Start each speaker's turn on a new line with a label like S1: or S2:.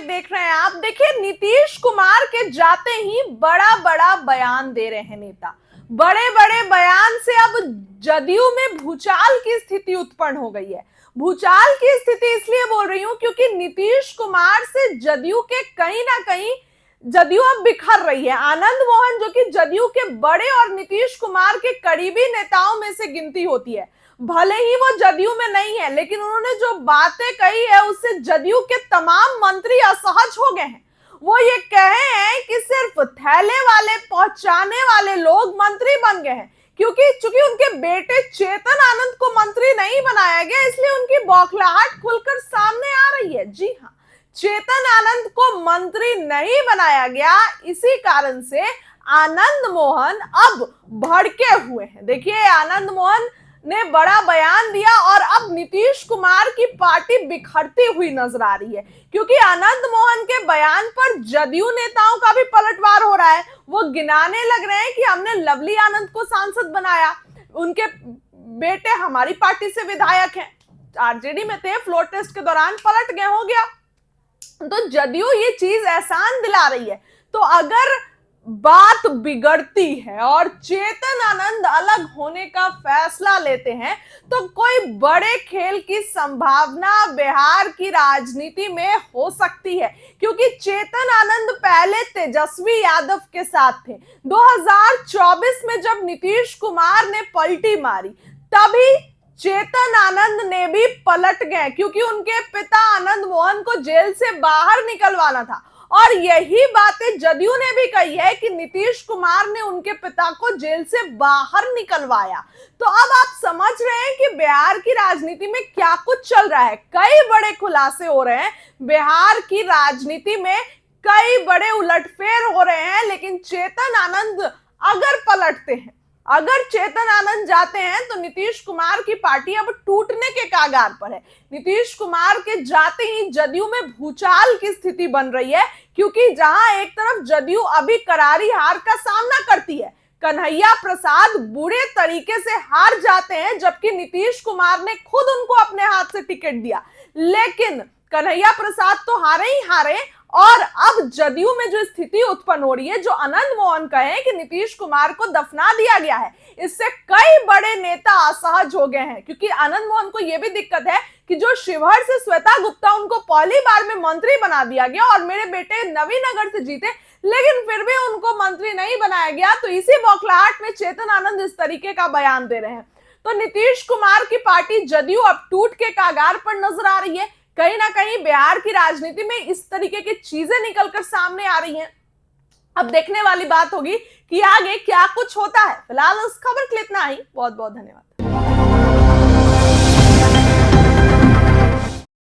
S1: Live देख रहे हैं आप। देखिए, नीतीश कुमार के जाते ही बड़ा बड़ा बयान दे रहे हैं नेता। बड़े बड़े बयान से अब जदयू में भूचाल की स्थिति उत्पन्न हो गई है। भूचाल की स्थिति इसलिए बोल रही हूं क्योंकि नीतीश कुमार से जदयू के कहीं ना कहीं जदयू अब बिखर रही है। आनंद मोहन जो कि जदयू के बड़े और नीतीश कुमार के करीबी नेताओं में से गिनती होती है, भले ही वो जदयू में नहीं है, लेकिन उन्होंने जो बातें कही है उससे जदयू के तमाम मंत्री असहज हो गए हैं। वो ये कहे हैं कि सिर्फ थैले वाले पहुंचाने वाले लोग मंत्री बन गए हैं, क्योंकि चूंकि उनके बेटे चेतन आनंद को मंत्री नहीं बनाया गया, इसलिए उनकी बौखलाहट खुलकर सामने आ रही है। जी हाँ, चेतन आनंद को मंत्री नहीं बनाया गया, इसी कारण से आनंद मोहन अब भड़के हुए हैं। देखिए, आनंद मोहन ने बड़ा बयान दिया और अब नीतीश कुमार की पार्टी बिखरती हुई नजर आ रही है, क्योंकि आनंद मोहन के बयान पर जदयू नेताओं का भी पलटवार हो रहा है। वो गिनाने लग रहे हैं कि हमने लवली आनंद को सांसद बनाया, उनके बेटे हमारी पार्टी से विधायक हैं, आरजेडी में थे, फ्लोर टेस्ट के दौरान पलट गए, हो गया। तो जदयू ये चीज एहसान दिला रही है। तो अगर बात बिगड़ती है और चेतन आनंद अलग होने का फैसला लेते हैं, तो कोई बड़े खेल की संभावना बिहार की राजनीति में हो सकती है, क्योंकि चेतन आनंद पहले तेजस्वी यादव के साथ थे। 2024 में जब नीतीश कुमार ने पलटी मारी, तभी चेतन आनंद ने भी पलट गए, क्योंकि उनके पिता आनंद मोहन को जेल से बाहर निकलवाना था। और यही बातें जदयू ने भी कही है कि नीतीश कुमार ने उनके पिता को जेल से बाहर निकलवाया। तो अब आप समझ रहे हैं कि बिहार की राजनीति में क्या कुछ चल रहा है। कई बड़े खुलासे हो रहे हैं, बिहार की राजनीति में कई बड़े उलटफेर हो रहे हैं। लेकिन चेतन आनंद अगर पलटते हैं, अगर चेतन आनंद जाते हैं, तो नीतीश कुमार की पार्टी अब टूटने के कागार पर है। नीतीश कुमार के जाते ही जदयू में भूचाल की स्थिति बन रही है, क्योंकि जहां एक तरफ जदयू अभी करारी हार का सामना करती है, कन्हैया प्रसाद बुरे तरीके से हार जाते हैं, जबकि नीतीश कुमार ने खुद उनको अपने हाथ से टिकट दिया। लेकिन कन्हैया प्रसाद तो हारे ही हारे, और अब जदयू में जो स्थिति उत्पन्न हो रही है, जो आनंद मोहन कहे कि नीतीश कुमार को दफना दिया गया है, इससे कई बड़े नेता असहज हो गए हैं। क्योंकि आनंद मोहन को यह भी दिक्कत है कि जो शिवहर से श्वेता गुप्ता, उनको पहली बार में मंत्री बना दिया गया और मेरे बेटे नवीनगर से जीते, लेकिन फिर भी उनको मंत्री नहीं बनाया गया। तो इसी बौखलाहट में चेतन आनंद इस तरीके का बयान दे रहे हैं। तो नीतीश कुमार की पार्टी जदयू अब टूट के कागार पर नजर आ रही है। कहीं ना कहीं बिहार की राजनीति में इस तरीके की चीजें निकलकर सामने आ रही हैं। अब देखने वाली बात होगी कि आगे क्या कुछ होता है। फिलहाल उस खबर के लिए इतना ही। बहुत बहुत धन्यवाद।